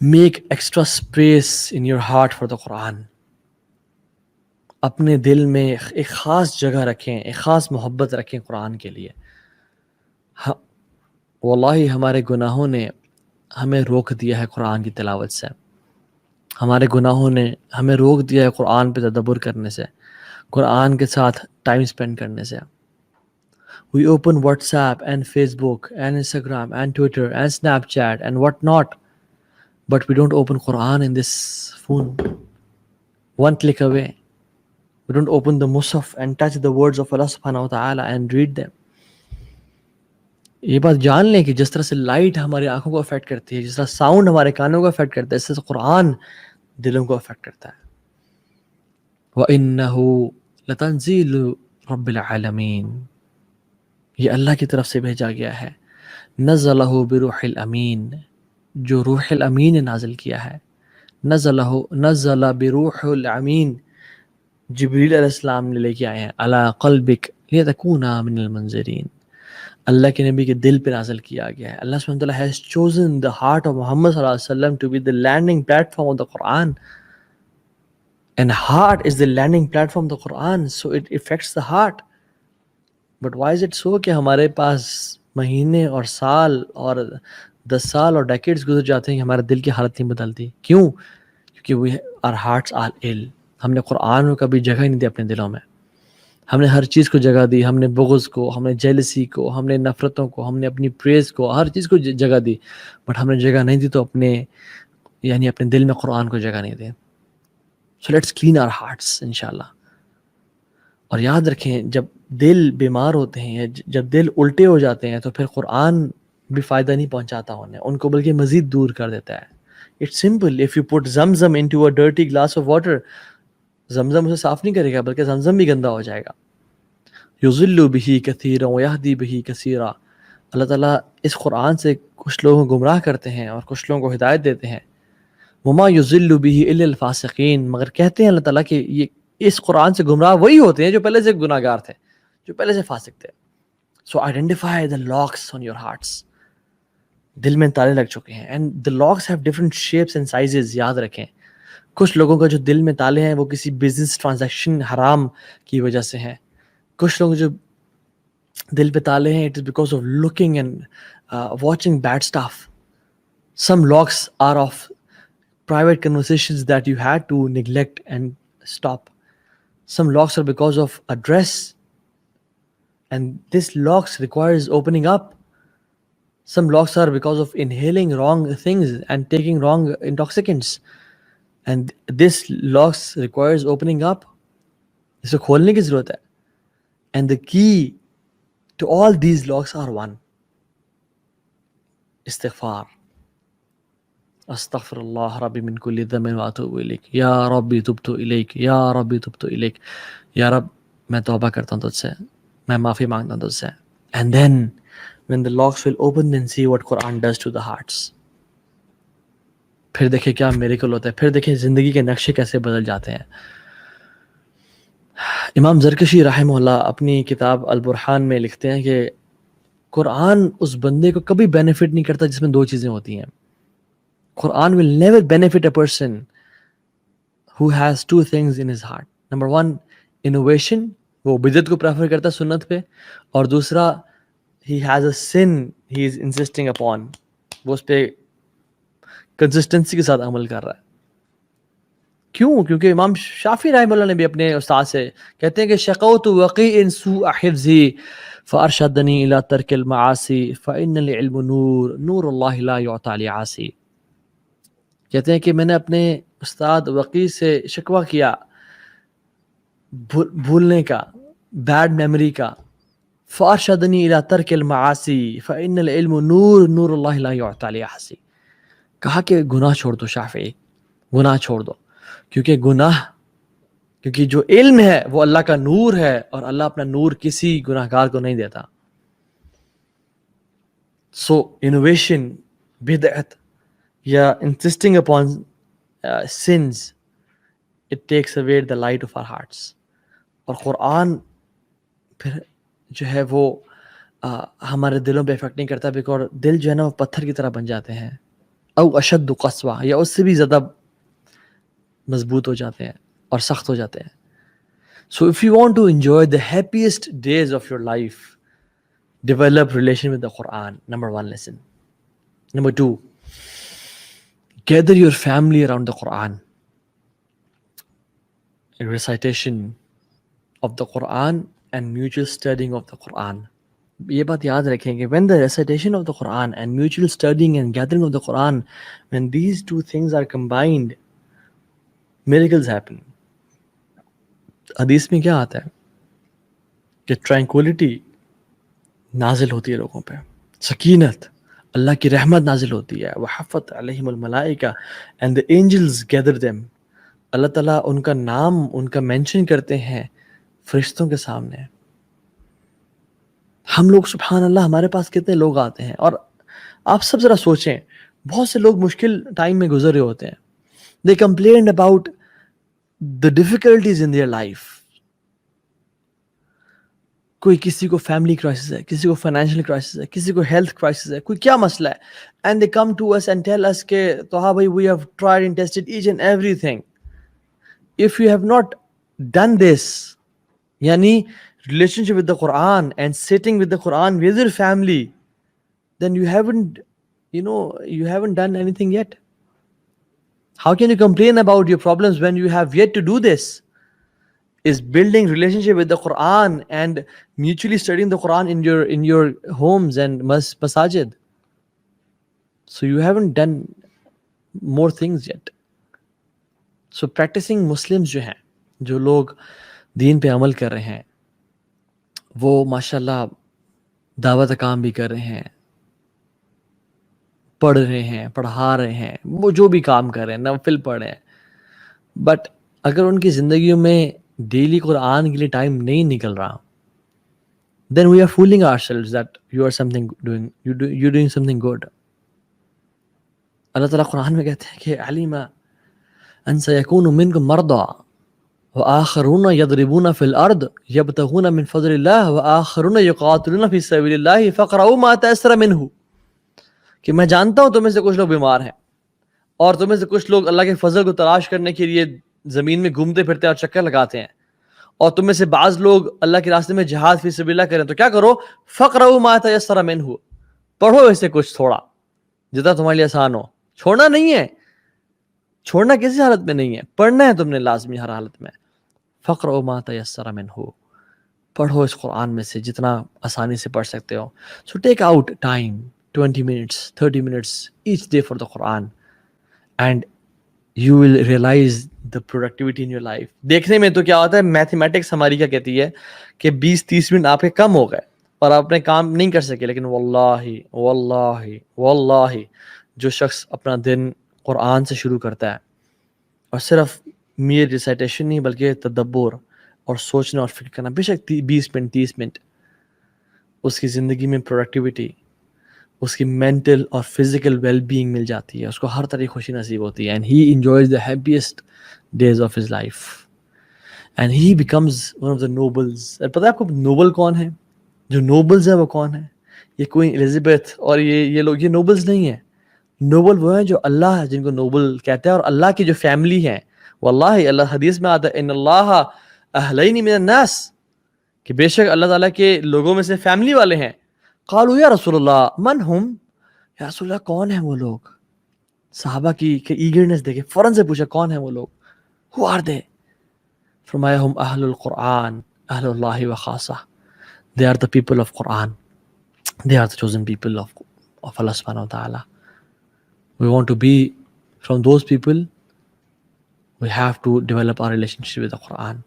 Make extra space in your heart for the Quran. اپنے دل میں ایک خاص جگہ رکھیں، ایک خاص محبت رکھیں قرآن کے لیے. واللہ ہمارے گناہوں نے ہمیں روک دیا ہے قرآن کی تلاوت سے. ہمارے گناہوں نے ہمیں روک دیا ہے قرآن پہ تدبر کرنے سے، قرآن کے ساتھ ٹائم سپینڈ کرنے سے. We open WhatsApp and Facebook and Instagram and Twitter and Snapchat and what not, but we don't open Quran in this phone. One click away. We don't open the Musaf and touch the words of Allah subhanahu wa ta'ala and read them. یہ بات جان لیں کہ جس طرح سے light ہماری آنکھوں کو افیکٹ کرتی ہے، جس طرح ساؤنڈ ہمارے کانوں کو افیکٹ کرتا ہے، اس سے قرآن دلوں کو افیکٹ کرتا ہے. وَإِنَّهُ لَتَنزِيلُ رَبِّ الْعَالَمِينَ، یہ اللہ کی طرف سے بھیجا گیا ہے. نزلہ بروح الامین، جو روح الامین نے نازل کیا ہے. نزل بروح الامین، جبریل علیہ السلام نے لے کے آئے ہیں. علی قلبک لیتکون من المنذرین، اللہ کے نبی کے دل پہ نازل کیا گیا ہے. اللہ سبحانہ وتعالی has chosen the heart of Muhammad صلی اللہ علیہ وسلم to be the landing platform of the Quran. And heart is the landing platform of the Quran, so it affects the heart. But why is it so کہ ہمارے پاس مہینے اور سال اور 10 سال اور ڈیکیڈز گزر جاتے ہیں کہ ہمارے دل کی حالت نہیں بدلتی؟ کیوں؟ کیونکہ our hearts are ill. ہم نے قرآن کو کبھی جگہ ہی نہیں دی اپنے دلوں میں. ہم نے ہر چیز کو جگہ دی، ہم نے بغض کو، ہم نے جیلسی کو، ہم نے نفرتوں کو، ہم نے اپنی پریز کو، ہر چیز کو جگہ دی. بٹ ہم نے جگہ نہیں دی تو اپنے دل میں قرآن کو جگہ نہیں دی. So let's clean our hearts انشاءاللہ. اور یاد رکھیں جب دل بیمار ہوتے ہیں، جب دل الٹے ہو جاتے ہیں تو پھر قرآن بھی فائدہ نہیں پہنچاتا ان کو، بلکہ مزید دور کر دیتا ہے. It's simple. If you put Zamzam into a dirty glass of water, Zamzam اسے صاف نہیں کرے گا بلکہ زمزم بھی گندا ہو جائے گا. یضل بہ کثیرا ویہدی بہ کثیرا، اللہ تعالیٰ اس قرآن سے کچھ لوگوں کو گمراہ کرتے ہیں اور کچھ لوگوں کو ہدایت دیتے ہیں. وما یضل بہ الا الفاسقین، مگر کہتے ہیں اللہ تعالیٰ کہ یہ اس قرآن سے گمراہ وہی ہوتے ہیں جو پہلے سے گناہ گار تھے، جو پہلے سے فاسق تھے. So identify the locks on your hearts. دل میں تالے لگ چکے ہیں، and the locks have different shapes and sizes. یاد رکھیں کچھ لوگوں کا جو دل میں تالے ہیں وہ کسی بزنس ٹرانزیکشن حرام کی وجہ سے ہیں. کچھ لوگ جو دل پہ تالے ہیں it is because of looking and watching bad stuff. Some locks are of private conversations that you had to neglect and stop. Some locks are because of a dress, and this locks requires opening up. Some locks are because of inhaling wrong things and taking wrong intoxicants, and this locks requires opening up. اس کو کھولنے کی ضرورت ہے. And the key to all these locks are one: استغفار. استغفر اللہ ربی من کل ذنب واتوب الیک، یا ربی تبت الیک، یا ربی تبت الیک. یا رب میں توبہ کرتا ہوں تجھ سے، میں معافی مانگتا ہوں تجھ سے. And then when the locks will open, then see what Quran does to the hearts. پھر دیکھیں کیا میریکل ہوتا ہے، پھر دیکھیں زندگی کے نقشے کیسے بدل جاتے ہیں. امام زرکشی رحمہ اللہ اپنی کتاب البرہان میں لکھتے ہیں کہ قرآن اس بندے کو کبھی بینیفٹ نہیں کرتا جس میں دو چیزیں ہوتی ہیں. Quran will never benefit a person who has two things in his heart. Number one, innovation. وہ بدعت کو پریفر کرتا ہے سنت پہ. اور دوسرا, he has a sin he is insisting upon. وہ اس پہ کنسسٹنسی کے ساتھ عمل کر رہا ہے. کیوں؟ کیونکہ امام شافعی رحمہ اللہ نے بھی اپنے استاد سے کہتے ہیں کہ شقوت وقیع سوء حفظی فارشدنی الی ترک المعاصی فإن العلم نور نور اللہ لا یعطى لعاصی. کہتے ہیں کہ میں نے اپنے استاد وقیع سے شکوہ کیا بھولنے کا، بیڈ میموری کا. فارشدنی الی ترک المعاصی فإن العلم نور نور اللہ لا یعطى لعاصی. کہا کہ گناہ چھوڑ دو شافعی، گناہ چھوڑ دو، کیونکہ جو علم ہے وہ اللہ کا نور ہے اور اللہ اپنا نور کسی گناہ گار کو نہیں دیتا. سو انوویشن، بدعت یا insisting upon sins, it takes away the light of our hearts. اور قرآن پھر جو ہے وہ ہمارے دلوں پہ افیکٹ نہیں کرتا، بیکاز دل جو ہے نا وہ پتھر کی طرح بن جاتے ہیں او اشد قسوہ، یا اس سے بھی زیادہ مضبوط ہو جاتے ہیں اور سخت ہو جاتے ہیں. So if you want to enjoy the happiest days of your life, develop relation with the Quran. Number one lesson. Number two, gather your family around the Quran. A recitation of the Quran and mutual studying of the Quran. یہ بات یاد رکھیں کہ when the recitation of the Quran and mutual studying and gathering of the Quran, when these two things are combined, miracles happen. حدیث میں کیا آتا ہے کہ ٹرینکولیٹی نازل ہوتی ہے لوگوں پہ، سکینت، اللہ کی رحمت نازل ہوتی ہے. وحفت علیہم الملائکہ and the angels gather them. اللہ تعالیٰ ان کا نام ان کا مینشن کرتے ہیں فرشتوں کے سامنے. ہم لوگ سبحان اللہ ہمارے پاس کتنے لوگ آتے ہیں، اور آپ سب ذرا سوچیں، بہت سے لوگ مشکل ٹائم میں گزر رہے ہوتے ہیں. they complained about the difficulties in their life. کوئی کسی کو فیملی کرائسس ہے، کسی کو فائنینشیل کرائسس ہے، کسی کو ہیلتھ کرائسس ہے، کوئی کیا مسئلہ ہے. And they come to us and tell us کہ توہا بھائی we have tried and tested each and everything. If you have not done this, یعنی relationship with the Quran and sitting with the Quran with your family, then you haven't done anything yet. How can you complain about your problems when you have yet to do this? Is building relationship with the Quran and mutually studying the Quran in your homes and masajid. So you haven't done more things yet. So practicing Muslims جو ہیں، جو لوگ دین پہ عمل کر رہے ہیں، وہ ماشاءاللہ دعوت کام بھی کر رہے ہیں، پڑھ رہے ہیں، پڑھا رہے ہیں، وہ جو بھی کام کر رہے ہیں، نوافل پڑھ رہے ہیں. بٹ اگر ان کی زندگیوں میں ڈیلی قرآن کے لیے ٹائم نہیں نکل رہا، then we are fooling ourselves that you're doing something good. اللہ تعالیٰ قرآن میں کہتے ہیں کہ علیم ان سیکون منکم مرضی وآخرون یضربون فی الارض یبتغون من فضل اللہ وآخرون یقاتلون فی سبیل اللہ فاقرؤوا ما تیسر منہ. کہ میں جانتا ہوں تمہیں سے کچھ لوگ بیمار ہیں، اور تمہیں سے کچھ لوگ اللہ کے فضل کو تلاش کرنے کے لیے زمین میں گھومتے پھرتے اور چکر لگاتے ہیں، اور تم میں سے بعض لوگ اللہ کے راستے میں جہاد فی سبیل اللہ کریں. تو کیا کرو؟ فقرؤوا ما تیسر منہ، پڑھو اسے کچھ تھوڑا جتنا تمہارے لیے آسان ہو. چھوڑنا نہیں ہے، چھوڑنا کسی حالت میں نہیں ہے، پڑھنا ہے تم نے لازمی ہر حالت میں. فقرؤوا ما تیسر منہ، پڑھو اس قرآن میں سے جتنا آسانی سے پڑھ سکتے ہو. سو take out time 20 minutes 30 minutes each day for the Quran and you will realize the productivity in your life. دیکھنے میں تو کیا ہوتا ہے، میتھمیٹکس ہماری کیا کہتی ہے کہ 20-30 منٹ آپ کے کم ہو گئے اور آپ اپنے کام نہیں کر سکے. لیکن واللہ جو شخص اپنا دن قرآن سے شروع کرتا ہے اور صرف میرے ریسائٹیشن نہیں بلکہ تدبر اور سوچنا اور فکر کرنا، بے شک 20 منٹ 30 منٹ، اس کی زندگی میں پروڈکٹیوٹی، اس کی مینٹل اور فزیکل ویل بینگ مل جاتی ہے، اس کو ہر طرح خوشی نصیب ہوتی ہے. And he enjoys the happiest days of his life and he becomes one of the nobles. پتہ ہے آپ کو نوبل کون ہے؟ جو نوبلز ہیں وہ کون ہیں؟ یہ کوئین الزبتھ اور یہ لوگ، یہ نوبلز نہیں ہیں. نوبل وہ ہیں جو اللہ جن کو نوبل کہتے ہیں، اور اللہ کی جو فیملی ہے. واللہ اللہ حدیث میں آتا ہے ان اللہ اہلین من الناس، کہ بے شک اللہ تعالیٰ کے لوگوں میں سے فیملی والے ہیں. قالوا یا رسول اللہ من ہم، یا رسول اللہ کون ہیں وہ لوگ؟ صحابہ کی ایگرنس دیکھیں، فوراً سے پوچھا کون ہیں وہ لوگ، who are they؟ فرمایا ہم اہل القرآن اہل اللہ و خاصہ. they are the people of Quran, they are the chosen people of Allah subhanahu wa ta'ala. We want to be from those people. We have to develop our relationship with the Quran.